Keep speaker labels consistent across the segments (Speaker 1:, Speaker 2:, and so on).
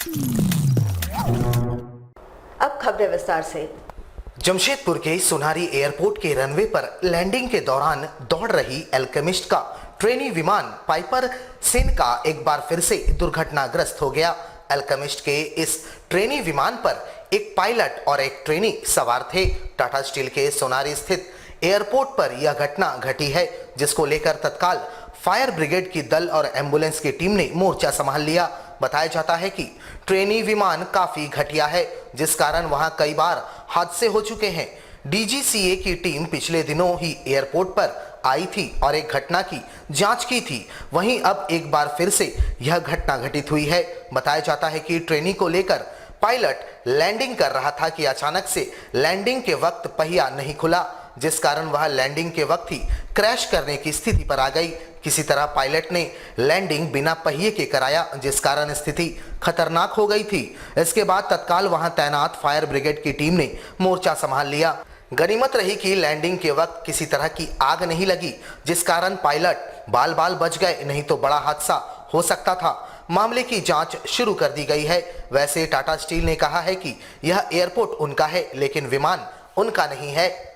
Speaker 1: अब खबरें विस्तार से।
Speaker 2: जमशेदपुर के सोनारी एयरपोर्ट के रनवे पर लैंडिंग के दौरान दौड़ रही एल्केमिस्ट का ट्रेनी विमान पाइपर सेन का एक बार फिर से दुर्घटनाग्रस्त हो गया। एल्केमिस्ट के इस ट्रेनी विमान पर एक पायलट और एक ट्रेनी सवार थे। टाटा स्टील के सोनारी स्थित एयरपोर्ट पर यह घटना घटी है, जिसको लेकर तत्काल फायर ब्रिगेड की दल और एम्बुलेंस की टीम ने मोर्चा संभाल लिया। बताया जाता है कि ट्रेनी विमान काफी घटिया है, जिस कारण वहां कई बार हादसे हो चुके हैं। डीजीसीए की टीम पिछले दिनों ही एयरपोर्ट पर आई थी और एक घटना की जांच की थी। वहीं अब एक बार फिर से यह घटना घटित हुई है। बताया जाता है कि ट्रेनी को लेकर पायलट लैंडिंग कर रहा था कि अचानक से लैंडिंग के वक्त पहिया नहीं खुला, जिस कारण वह लैंडिंग के वक्त ही क्रैश करने की स्थिति पर आ गई। किसी तरह पायलट ने लैंडिंग बिना पहिए के कराया, जिस कारण स्थिति खतरनाक हो गई थी। इसके बाद तत्काल वहां तैनात फायर ब्रिगेड की टीम ने मोर्चा संभाल लिया। गनीमत रही कि लैंडिंग के वक्त किसी तरह की आग नहीं लगी, जिस कारण पायलट बाल बाल बच गए, नहीं तो बड़ा हादसा हो सकता था। मामले की जांच शुरू कर दी गई है। वैसे टाटा स्टील ने कहा है कि यह एयरपोर्ट उनका है, लेकिन विमान उनका नहीं है।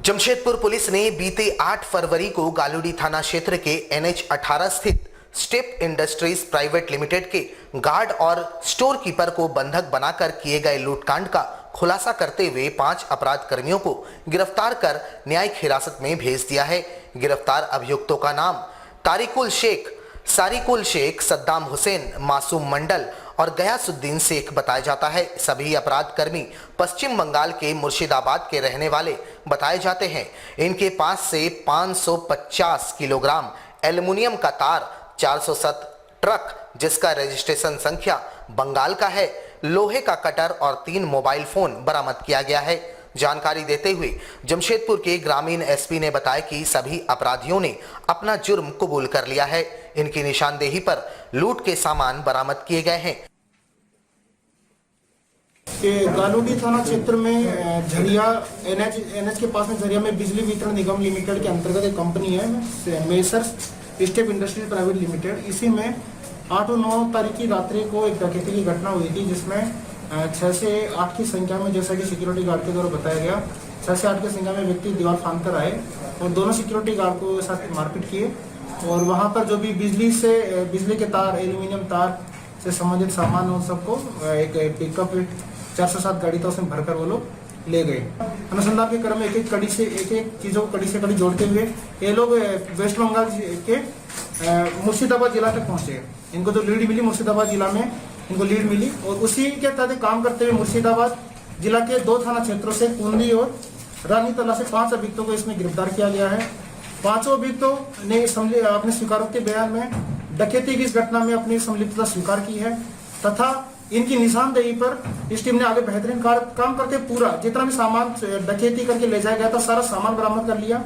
Speaker 2: जमशेदपुर पुलिस ने बीते 8 फरवरी को गालूडी थाना क्षेत्र के NH 18 स्थित स्टेप इंडस्ट्रीज प्राइवेट लिमिटेड के गार्ड और स्टोर कीपर को बंधक बनाकर किए गए लूटकांड का खुलासा करते हुए 5 अपराध कर्मियों को गिरफ्तार कर न्यायिक हिरासत में भेज दिया है। गिरफ्तार अभियुक्तों का नाम तारिकुल शेख, सारिकुल शेख, सद्दाम हुसैन, मासूम मंडल और गयासुद्दीन शेख बताया जाता है। सभी अपराध कर्मी पश्चिम बंगाल के मुर्शिदाबाद के रहने वाले बताए जाते हैं। इनके पास से 550 किलोग्राम एल्युमिनियम का तार, 407 ट्रक जिसका रजिस्ट्रेशन संख्या बंगाल का है, लोहे का कटर और 3 मोबाइल फोन बरामद किया गया है। जानकारी देते हुए जमशेदपुर के ग्रामीण एसपी ने बताया कि सभी अपराधियों ने अपना जुर्म कबूल कर लिया है। इनकी निशानदेही पर लूट के सामान बरामद किए गए हैं।
Speaker 3: गालूडी थाना क्षेत्र में झरिया एनएच के पास में झरिया में बिजली वितरण निगम लिमिटेड के अंतर्गत एक कंपनी है, messrs step industries private limited. इसी में 8 और 9 तारीख की रात्रि को एक डकैती की घटना हुई थी, जिसमें 6 से 8 की संख्या में, जैसा कि सिक्योरिटी गार्ड के द्वारा बताया गया, 6 से 8 की संख्या में व्यक्ति दीवार फांद कर आए और दोनों सिक्योरिटी गार्ड को साथ मारपीट किए। और वहां पर जो भी बिजली के तार, एल्यूमिनियम तार से संबंधित सामान, उन सबको एक पिकअप 407 गाड़ी था, उसमें भरकर वो लोग ले गए। अनुसंधान के क्रम में एक एक चीजों को कड़ी से कड़ी जोड़ते हुए ये लोग वेस्ट बंगाल के मुर्शिदाबाद जिला तक पहुंचे। इनको जो लीड मिली मुर्शिदाबाद जिला में इनको लीड मिली और उसी के तहत काम करते हुए मुर्शिदाबाद जिला के 2 थाना क्षेत्रों से कुंदी और रानी तला से 5 अभियुक्तों को इसमें गिरफ्तार किया गया है। 5 अभियुक्तों ने अपने स्वीकारोक्ति बयान में डकैती की इस घटना में अपनी संलिप्तता स्वीकार की है तथा इनकी निशानदेही पर इस टीम ने आगे बेहतरीन काम करके पूरा जितना भी सामान डकैती करके ले जाया गया था, सारा सामान बरामद कर लिया।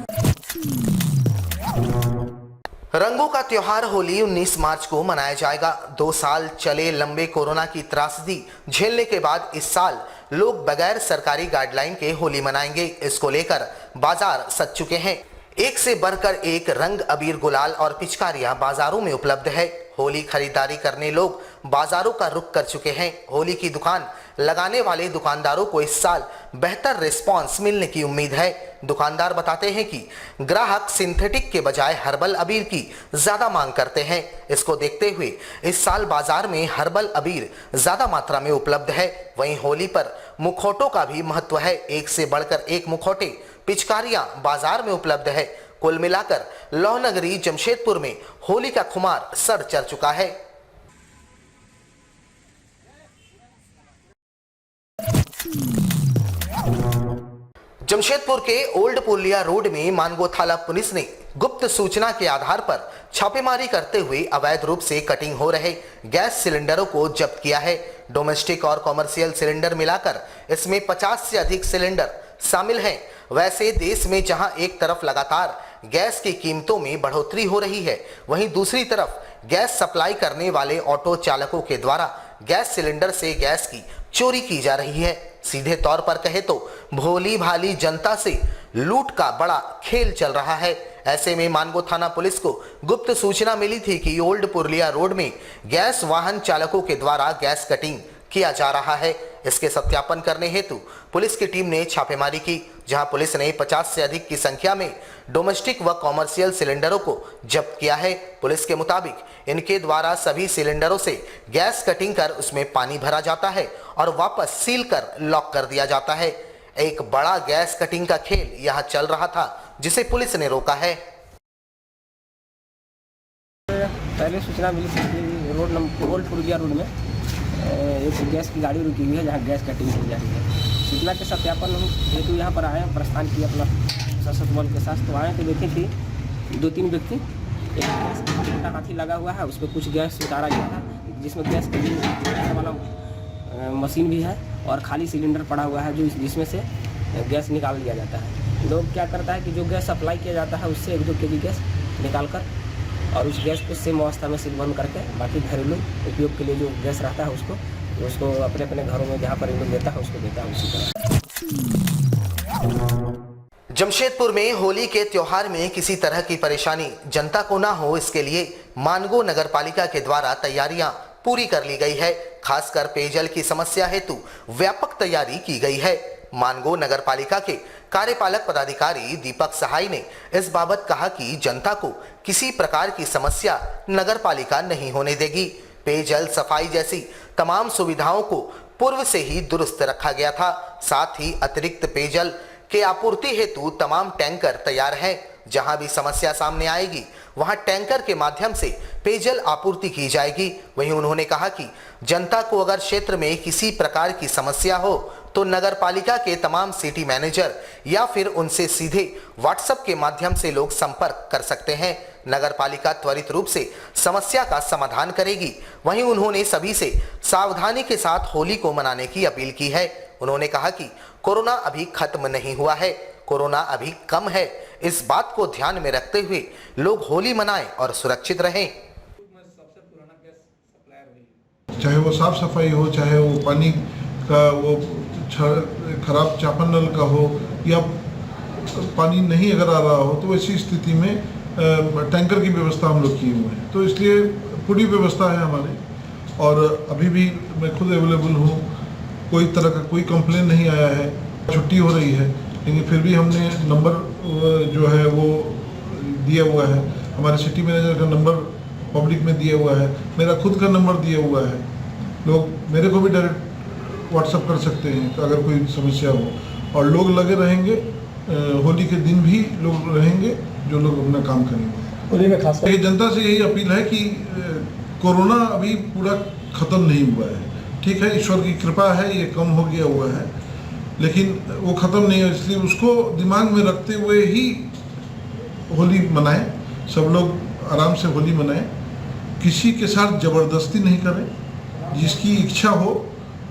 Speaker 2: रंगों का त्योहार होली 19 मार्च को मनाया जाएगा। 2 साल चले लंबे कोरोना की त्रासदी झेलने के बाद इस साल लोग बगैर सरकारी गाइडलाइन के होली मनाएंगे। इसको लेकर बाजार सज चुके हैं। एक से बढ़कर एक रंग, अबीर, गुलाल और पिचकारियां बाजारों में उपलब्ध है। होली खरीदारी करने लोग बाजारों का रुख कर चुके हैं। होली की दुकान लगाने वाले दुकानदारों को इस साल बेहतर रिस्पांस मिलने की उम्मीद है। दुकानदार बताते हैं कि ग्राहक सिंथेटिक के बजाय हर्बल अबीर की ज्यादा मांग करते हैं। इसको देखते हुए इस साल बाजार में हर्बल अबीर ज्यादा मात्रा में उपलब्ध है। वहीं होली पर मुखौटों का भी महत्व है। एक से बढ़कर एक मुखौटे, पिचकारियां बाजार में उपलब्ध है। कुल मिलाकर लौहनगरी जमशेदपुर में होली का खुमार सर चढ़ चुका है। जमशेदपुर के ओल्ड पुलिया रोड में मानगोथाला पुलिस ने गुप्त सूचना के आधार पर छापेमारी करते हुए अवैध रूप से कटिंग हो रहे गैस सिलेंडरों को जब्त किया है। डोमेस्टिक और कॉमर्शियल सिलेंडर मिलाकर इसमें 50 से अधिक सिलेंडर शामिल हैं। वैसे देश में जहां एक तरफ लगातार गैस की कीमतों में बढ़ोतरी हो रही है, वहीं दूसरी तरफ गैस सप्लाई करने वाले ऑटो चालकों के द्वारा गैस सिलेंडर से गैस की चोरी की जा रही है। सीधे तौर पर कहे तो भोली भाली जनता से लूट का बड़ा खेल चल रहा है। ऐसे में मानगो थाना पुलिस को गुप्त सूचना मिली थी कि ओल्ड पुरलिया रोड में गैस वाहन चालकों के द्वारा गैस कटिंग किया जा रहा है। इसके सत्यापन करने हेतु पुलिस की टीम ने छापेमारी की, जहां पुलिस ने 50 से अधिक की संख्या में डोमेस्टिक व कॉमर्शियल सिलेंडरों को जब्त किया है। पुलिस के मुताबिक इनके द्वारा सभी सिलेंडरों से गैस कटिंग कर उसमें पानी भरा जाता है और वापस सील कर लॉक कर दिया जाता है। एक बड़ा गैस कटिंग का खेल यहां चल रहा था, जिसे पुलिस ने रोका है।
Speaker 4: पहले सूचना मिली थी road number old Purulia road में एक गैस की गाड़ी रुकी हुई है, जहाँ गैस कटिंग की जा रही है। सूचना के सत्यापन हेतु यहाँ पर आए, प्रस्थान किया अपना सशस्त्र बल के साथ। तो आए तो देखे थी 2-3 व्यक्ति, एक गैस का छोटा हाथी लगा हुआ है, उस पर कुछ गैस उतारा गया है, जिसमें गैस कटिंग वाला मशीन भी है और खाली सिलेंडर पड़ा हुआ है जो जिसमें से गैस निकाल लिया जाता है। लोग क्या करता है कि जो गैस सप्लाई किया जाता है उससे 1-2 kg गैस निकाल कर और उस गैस को सेम अवस्था में सील बंद करके बाकी घरेलू उपयोग के लिए जो गैस रहता है उसको अपने अपने घरों में जहाँ पर इन लोग देता है उसको देता है उसी तरह।
Speaker 2: जमशेदपुर में होली के त्योहार में किसी तरह की परेशानी जनता को ना हो, इसके लिए मानगो नगर पालिका के द्वारा तैयारियां पूरी कर ली गई है। खासकर पेयजल की समस्या हेतु व्यापक तैयारी की गई है। मानगो नगर पालिका के कार्यपालक पदाधिकारी दीपक सहाय ने इस बाबत कहा कि जनता को किसी प्रकार की समस्या नगर पालिका नहीं होने देगी। पेयजल, सफाई जैसी तमाम सुविधाओं को पूर्व से ही दुरुस्त रखा गया था। साथ ही अतिरिक्त पेयजल के आपूर्ति हेतु तमाम टैंकर तैयार हैं। जहां भी समस्या सामने आएगी वहां टैंकर के माध्यम से पेयजल आपूर्ति की जाएगी। वहीं उन्होंने कहा कि जनता को अगर क्षेत्र में किसी प्रकार की समस्या हो तो नगर पालिका के तमाम सिटी मैनेजर या फिर उनसे सीधे व्हाट्सएप के माध्यम से लोग संपर्क कर सकते हैं। नगर पालिका त्वरित रूप से समस्या का समाधान करेगी। वहीं उन्होंने सभी से सावधानी के साथ होली को मनाने की अपील की है। उन्होंने कहा कि कोरोना अभी खत्म नहीं हुआ है, कोरोना अभी कम है। इस बात को ध्यान में रखते हुए लोग होली मनाएं और सुरक्षित रहें।
Speaker 5: चाहे वो साफ सफाई हो, चाहे वो पानी का वो खराब चापन नल का हो या पानी नहीं अगर आ रहा हो, तो ऐसी स्थिति में टैंकर की व्यवस्था हम लोग किए हुए हैं। तो इसलिए पूरी व्यवस्था है हमारे और अभी भी मैं खुद अवेलेबल हूँ। कोई तरह का कोई कंप्लेन नहीं आया है। छुट्टी हो रही है लेकिन फिर भी हमने नंबर जो है वो दिया हुआ है। हमारे सिटी मैनेजर का नंबर पब्लिक में दिया हुआ है, मेरा खुद का नंबर दिया हुआ है। लोग मेरे को भी डायरेक्ट व्हाट्सअप कर सकते हैं तो अगर कोई समस्या हो। और लोग लगे रहेंगे, होली के दिन भी लोग रहेंगे जो लोग अपना काम करेंगे। होली में खास करके जनता से यही अपील है कि कोरोना अभी पूरा ख़त्म नहीं हुआ है। ठीक है, ईश्वर की कृपा है, ये कम हो गया हुआ है, लेकिन वो ख़त्म नहीं है। इसलिए उसको दिमाग में रखते हुए ही होली मनाएं। सब लोग आराम से होली मनाएं, किसी के साथ ज़बरदस्ती नहीं करें। जिसकी इच्छा हो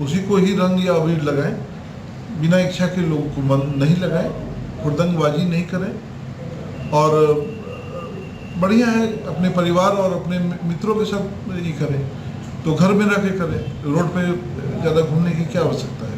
Speaker 5: उसी को ही रंग या अबीर लगाएं। बिना इच्छा के लोगों को मन नहीं लगाएं, हुड़दंगबाजी नहीं करें। और बढ़िया है अपने परिवार और अपने मित्रों के साथ ये करें तो घर में रह के करें। रोड पे ज़्यादा घूमने की क्या आवश्यकता है।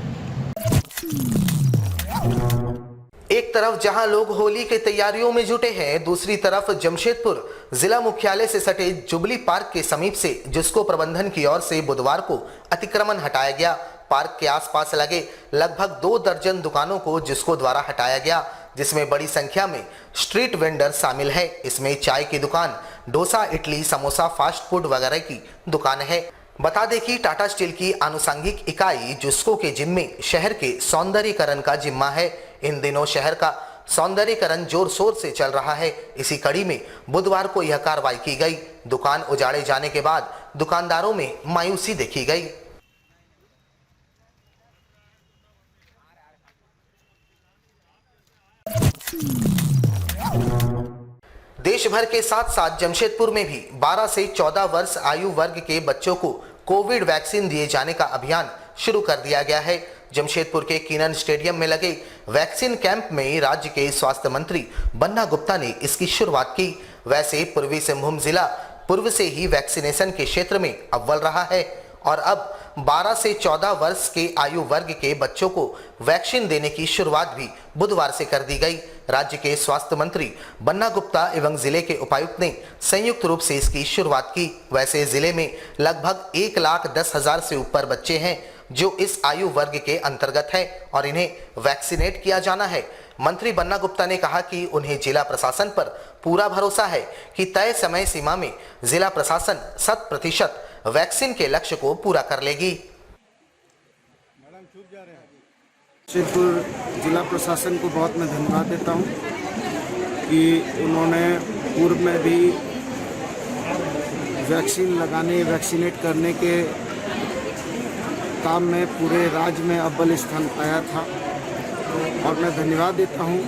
Speaker 2: एक तरफ जहां लोग होली के तैयारियों में जुटे हैं, दूसरी तरफ जमशेदपुर जिला मुख्यालय से सटे जुबली पार्क के समीप से जिसको प्रबंधन की ओर से बुधवार को अतिक्रमण हटाया गया। पार्क के आसपास लगे लगभग 2 दर्जन दुकानों को जिसको द्वारा हटाया गया, जिसमें बड़ी संख्या में स्ट्रीट वेंडर शामिल है। इसमें चाय की दुकान, डोसा, इडली, समोसा, फास्ट फूड वगैरह की दुकान है। बता दें कि टाटा स्टील की आनुषंगिक इकाई जुस्को के जिम्मे शहर के सौंदर्यीकरण का जिम्मा है। इन दिनों शहर का सौंदर्यीकरण जोर शोर से चल रहा है। इसी कड़ी में बुधवार को यह कार्रवाई की गई। दुकान उजाड़े जाने के बाद दुकानदारों में मायूसी देखी गई। देश भर के साथ साथ जमशेदपुर में भी 12 से 14 वर्ष आयु वर्ग के बच्चों को कोविड वैक्सीन दिए जाने का अभियान शुरू कर दिया गया है। जमशेदपुर के कीनन स्टेडियम में लगे वैक्सीन कैंप में राज्य के स्वास्थ्य मंत्री बन्ना गुप्ता ने इसकी शुरुआत की। वैसे पूर्वी सिंहभूम जिला पूर्व से ही वैक्सीनेशन के क्षेत्र में अव्वल रहा है और अब 12 से 14 वर्ष के आयु वर्ग के बच्चों को वैक्सीन देने की शुरुआत भी बुधवार से कर दी गई। राज्य के स्वास्थ्य मंत्री बन्ना गुप्ता एवं जिले के उपायुक्त ने संयुक्त रूप से इसकी शुरुआत की। वैसे जिले में लगभग 1,10,000 से ऊपर बच्चे हैं जो इस आयु वर्ग के अंतर्गत है और इन्हें वैक्सीनेट किया जाना है। मंत्री बन्ना गुप्ता ने कहा कि उन्हें जिला प्रशासन पर पूरा भरोसा है कि तय समय सीमा में जिला प्रशासन 100% वैक्सीन के लक्ष्य को पूरा कर लेगी।
Speaker 6: जमशेदपुर जिला प्रशासन को बहुत मैं धन्यवाद देता हूं कि उन्होंने पूर्व में भी वैक्सीन लगाने, वैक्सीनेट करने के काम में पूरे राज्य में अव्वल स्थान पाया था। और मैं धन्यवाद देता हूं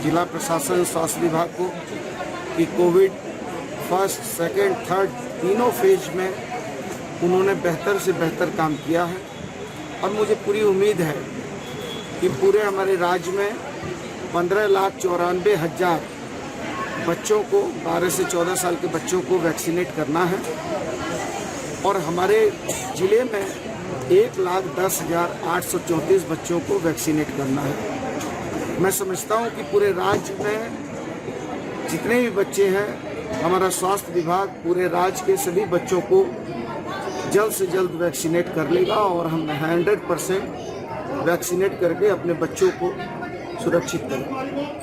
Speaker 6: जिला प्रशासन, स्वास्थ्य विभाग को कि कोविड फर्स्ट, सेकेंड, थर्ड तीनों फेज में उन्होंने बेहतर से बेहतर काम किया है। और मुझे पूरी उम्मीद है कि पूरे हमारे राज्य में 15,94,000 बच्चों को, 12 से 14 साल के बच्चों को वैक्सीनेट करना है और हमारे जिले में 1,10,834 बच्चों को वैक्सीनेट करना है। मैं समझता हूं कि पूरे राज्य में जितने भी बच्चे हैं, हमारा स्वास्थ्य विभाग पूरे राज्य के सभी बच्चों को जल्द से जल्द वैक्सीनेट कर लेगा और हम 100% वैक्सीनेट करके अपने बच्चों को सुरक्षित करेंगे।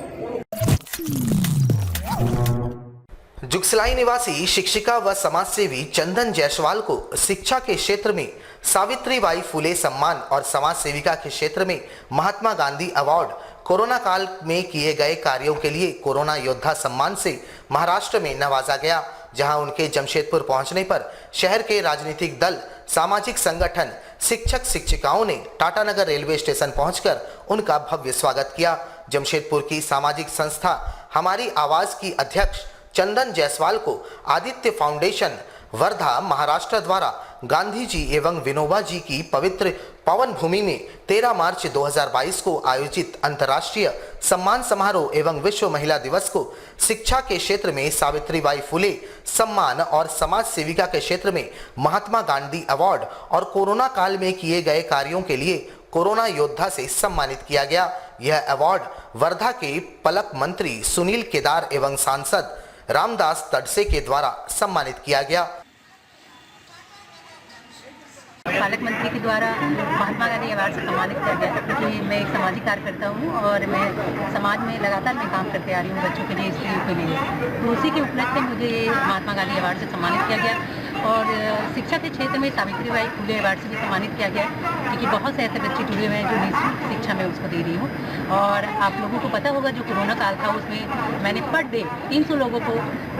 Speaker 2: जुगसलाई निवासी शिक्षिका व समाजसेवी चंदन जायसवाल को शिक्षा के क्षेत्र में सावित्रीबाई फुले सम्मान और समाज सेविका के क्षेत्र में महात्मा गांधी अवार्ड, कोरोना काल में किए गए कार्यों के लिए कोरोना योद्धा सम्मान से महाराष्ट्र में नवाजा गया, जहां उनके जमशेदपुर पहुंचने पर शहर के राजनीतिक दल, सामाजिक संगठन, शिक्षक शिक्षिकाओं ने टाटानगर रेलवे स्टेशन पहुंचकर उनका भव्य स्वागत किया। जमशेदपुर की सामाजिक संस्था हमारी आवाज की अध्यक्ष चंदन जायसवाल को आदित्य फाउंडेशन वर्धा महाराष्ट्र द्वारा गांधी जी एवं विनोबा जी की पवित्र पावन भूमि में 13 मार्च 2022 को आयोजित अंतर्राष्ट्रीय सम्मान समारोह एवं विश्व महिला दिवस को शिक्षा के क्षेत्र में सावित्रीबाई फुले सम्मान और समाज सेविका के क्षेत्र में महात्मा गांधी अवार्ड और कोरोना काल में किए गए कार्यों के लिए कोरोना योद्धा से सम्मानित किया गया। यह अवार्ड वर्धा के पलक मंत्री सुनील केदार एवं सांसद रामदास तडसे के द्वारा सम्मानित किया गया।
Speaker 7: पालक मंत्री के द्वारा महात्मा गांधी अवार्ड से सम्मानित किया गया क्योंकि मैं एक सामाजिक कार्यकर्ता हूँ और मैं समाज में लगातार मैं काम करते आ रही हूँ बच्चों के लिए, स्त्रियों के लिए। तो उसी के उपलक्ष्य में मुझे महात्मा गांधी अवार्ड से सम्मानित किया गया और शिक्षा के क्षेत्र में सावित्रीबाई फुले अवार्ड से भी सम्मानित किया गया क्योंकि बहुत से ऐसे बच्चे जुड़े हुए हैं जो निःशुल्क शिक्षा में उसको दे रही हूँ। और आप लोगों को पता होगा जो कोरोना काल था उसमें मैंने पर डे 300 लोगों को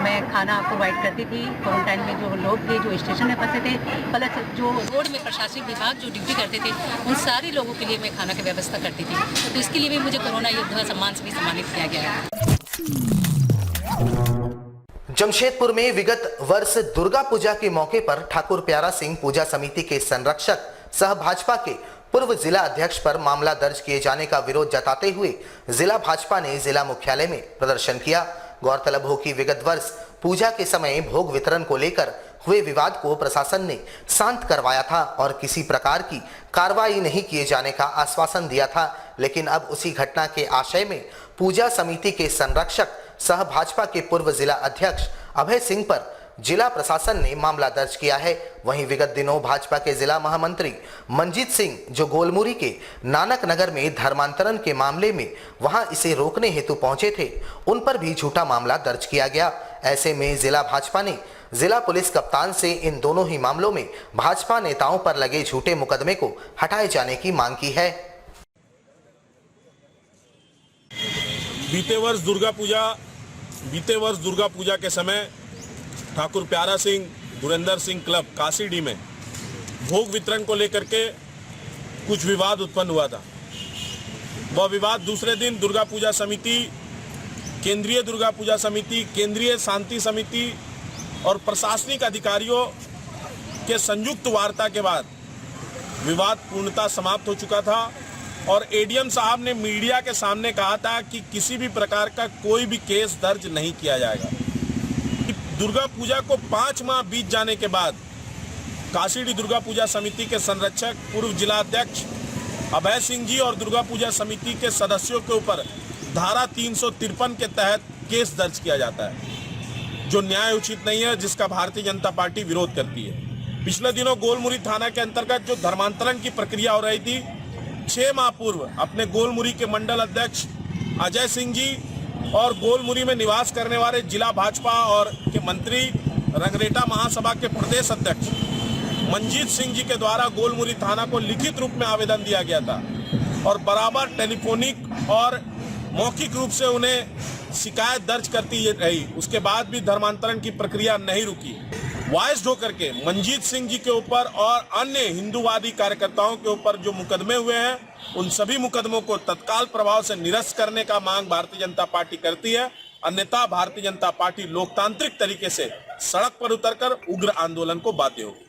Speaker 7: मैं खाना प्रोवाइड करती थी। क्वारंटाइन में जो लोग थे, जो स्टेशन में फंसे थे, प्लस जो रोड में प्रशासनिक विभाग जो ड्यूटी करते थे, उन सारे लोगों के लिए मैं खाना की व्यवस्था करती थी। तो इसके लिए भी मुझे कोरोना योद्धा सम्मान से भी सम्मानित किया गया है।
Speaker 2: जमशेदपुर में विगत वर्ष दुर्गा पूजा के मौके पर ठाकुर प्यारा सिंह पूजा समिति के संरक्षक सह भाजपा के पूर्व जिला अध्यक्ष पर मामला दर्ज किए जाने का विरोध जताते हुए जिला भाजपा ने जिला मुख्यालय में प्रदर्शन किया। गौरतलब हो कि विगत वर्ष पूजा के समय भोग वितरण को लेकर हुए विवाद को प्रशासन ने शांत करवाया था और किसी प्रकार की कार्रवाई नहीं किए जाने का आश्वासन दिया था, लेकिन अब उसी घटना के आशय में पूजा समिति के संरक्षक सह भाजपा के पूर्व जिला अध्यक्ष अभय सिंह पर जिला प्रशासन ने मामला दर्ज किया है। वहीं विगत दिनों भाजपा के जिला महामंत्री मंजीत सिंह जो गोलमुरी के नानक नगर में धर्मांतरण के मामले में वहां इसे रोकने हेतु पहुंचे थे, उन पर भी झूठा मामला दर्ज किया गया। ऐसे में जिला भाजपा ने जिला पुलिस कप्तान से इन दोनों ही मामलों में भाजपा नेताओं पर लगे झूठे मुकदमे को हटाए जाने की मांग की है।
Speaker 8: बीते वर्ष दुर्गा पूजा के समय ठाकुर प्यारा सिंह गुरेंद्र सिंह क्लब कासीडी में भोग वितरण को लेकर के कुछ विवाद उत्पन्न हुआ था। वह विवाद दूसरे दिन दुर्गा पूजा समिति, केंद्रीय दुर्गा पूजा समिति, केंद्रीय शांति समिति और प्रशासनिक अधिकारियों के संयुक्त वार्ता के बाद विवाद पूर्णतः समाप्त हो चुका था और एडीएम साहब ने मीडिया के सामने कहा था कि किसी भी प्रकार का कोई भी केस दर्ज नहीं किया जाएगा। दुर्गा पूजा को 5 माह बीत जाने के बाद काशीडी दुर्गा पूजा समिति के संरक्षक पूर्व जिला अध्यक्ष अभय सिंह जी और दुर्गा पूजा समिति के सदस्यों के ऊपर धारा 353 के तहत केस दर्ज किया जाता है, जो न्याय उचित नहीं है, जिसका भारतीय जनता पार्टी विरोध करती है। पिछले दिनों गोलमुरी थाना के अंतर्गत जो धर्मांतरण की प्रक्रिया हो रही थी, 6 माह पूर्व अपने गोलमुरी के मंडल अध्यक्ष अजय सिंह जी और गोलमुरी में निवास करने वाले जिला भाजपा और के मंत्री रंगरेटा महासभा के प्रदेश अध्यक्ष मंजीत सिंह जी के द्वारा गोलमुरी थाना को लिखित रूप में आवेदन दिया गया था और बराबर टेलीफोनिक और मौखिक रूप से उन्हें शिकायत दर्ज करती रही। उसके बाद भी धर्मांतरण की प्रक्रिया नहीं रुकी। वॉइस होकर के मंजीत सिंह जी के ऊपर और अन्य हिंदूवादी कार्यकर्ताओं के ऊपर जो मुकदमे हुए हैं, उन सभी मुकदमों को तत्काल प्रभाव से निरस्त करने का मांग भारतीय जनता पार्टी करती है। अन्यथा भारतीय जनता पार्टी लोकतांत्रिक तरीके से सड़क पर उतरकर उग्र आंदोलन को बाध्य होगी।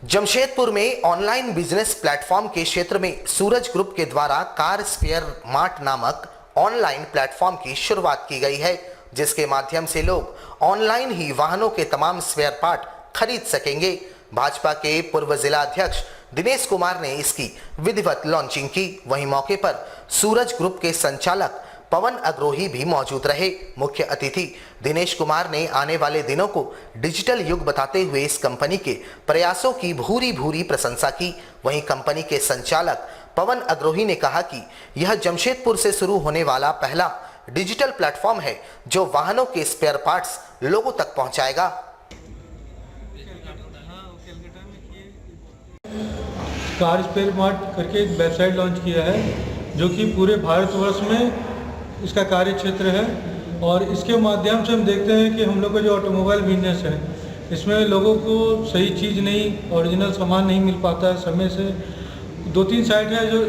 Speaker 2: जमशेदपुर में ऑनलाइन बिजनेस प्लेटफॉर्म के क्षेत्र में सूरज ग्रुप के द्वारा कार स्पेयर मार्ट नामक ऑनलाइन प्लेटफॉर्म की शुरुआत की गई है, जिसके माध्यम से लोग ऑनलाइन ही वाहनों के तमाम स्पेयर पार्ट खरीद सकेंगे। भाजपा के पूर्व जिला अध्यक्ष दिनेश कुमार ने इसकी विधिवत लॉन्चिंग की। वहीं मौके पर सूरज ग्रुप के संचालक पवन अग्रोही भी मौजूद रहे। मुख्य अतिथि दिनेश कुमार ने आने वाले दिनों को डिजिटल युग बताते हुए इस कंपनी के प्रयासों की भूरी भूरी प्रशंसा की। वहीं कंपनी के संचालक पवन अग्रोही ने कहा कि यह जमशेदपुर से शुरू होने वाला पहला डिजिटल प्लेटफॉर्म है जो वाहनों के स्पेयर पार्ट्स लोगों तक पहुंचाएगा।
Speaker 9: कार स्पेयर मार्ट करके एक वेबसाइट लॉन्च किया है, जो कि पूरे भारतवर्ष में इसका कार्य क्षेत्र है। और इसके माध्यम से हम देखते हैं कि हम लोग का जो ऑटोमोबाइल बिजनेस है, इसमें लोगों को सही चीज़ नहीं, ओरिजिनल सामान नहीं मिल पाता है समय से। 2-3 साइट है जो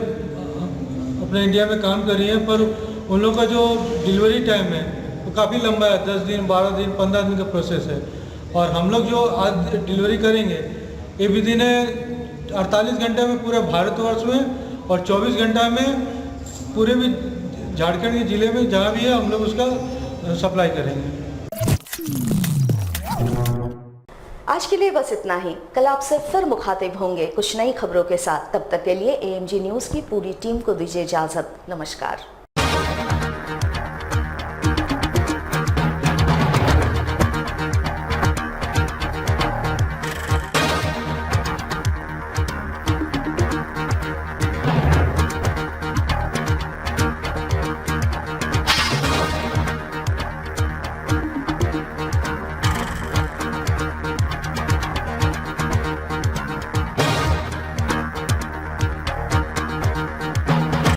Speaker 9: अपने इंडिया में काम कर रही है, पर उन लोगों का जो डिलीवरी टाइम है वो काफ़ी लंबा है, 10 दिन, 12 दिन, 15 दिन का प्रोसेस है। और हम लोग जो आज डिलीवरी करेंगे ये विद इन 48 घंटे में पूरे भारतवर्ष में और 24 घंटा में पूरे भी झारखंड के जिले में जहाँ भी है हम लोग उसका सप्लाई करेंगे।
Speaker 1: आज के लिए बस इतना ही। कल आपसे फिर मुखातिब होंगे कुछ नई खबरों के साथ। तब तक के लिए AMG न्यूज़ की पूरी टीम को दीजिए इजाजत। नमस्कार।